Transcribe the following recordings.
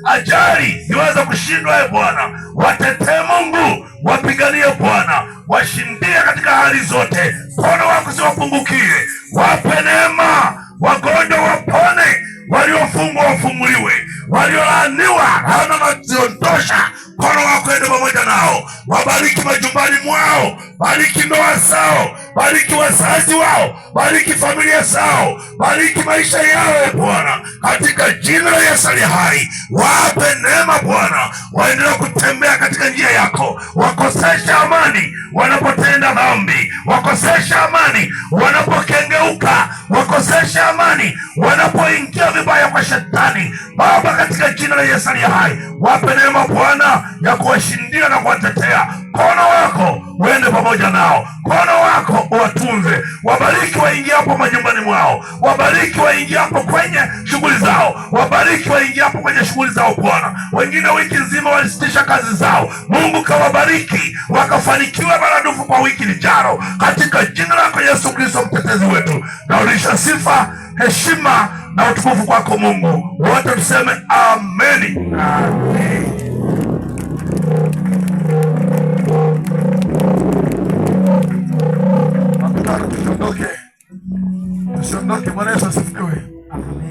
ajali ziweze kushindwa. Bwana, watetee Mungu, wapiganie Bwana, washindie katika hali zote. Mkono wako usiwapungukie, wape neema, wagonjwa wapone, waliofungwa wafunguliwe, waliolaaniwa hana maziondosha. Mkono wako ende pamoja nao, wabariki majumbani mwao, bariki ndoa zao, bariki wazazi wao, bariki familia zao, bariki maisha yao Bwana, katika jina la Yesu aliye hai. Wape neema Bwana, waendelee kutembea katika njia yako, wakosesha amani wanapotenda dhambi, wakosesha amani wanapokengeuka, wakosesha amani wanapoingia vibaya kwa shetani. Baba, katika jina la Yesu aliye hai, wape neema Bwana ya kuwashindia na kuwatetea. Mkono wako uende pamoja nao, mkono wako uwatunze, wabariki waingiapo majumbani mwao, wabariki waingiapo kwenye shughuli zao, wabariki waingiapo kwenye shughuli zao Bwana. Wengine wiki nzima walisitisha kazi zao, Mungu kawabariki, wakafanikiwa maradufu kwa wiki lijalo, katika jina lako Yesu Kristo mtetezi wetu. Narudisha sifa, heshima na utukufu kwako Mungu. Wote tuseme amen. Amen. Tusiondoke. Bwana Yesu asifiwe.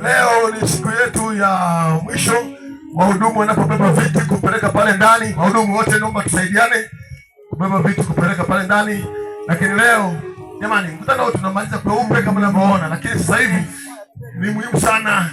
Leo ni siku yetu ya mwisho. Wahudumu wanapobeba viti kupeleka pale ndani, wahudumu wote naomba tusaidiane kubeba viti kupeleka pale ndani. Lakini leo jamani, mkutano tunamaliza kweupe kama unavyoona, lakini sasa hivi ni muhimu sana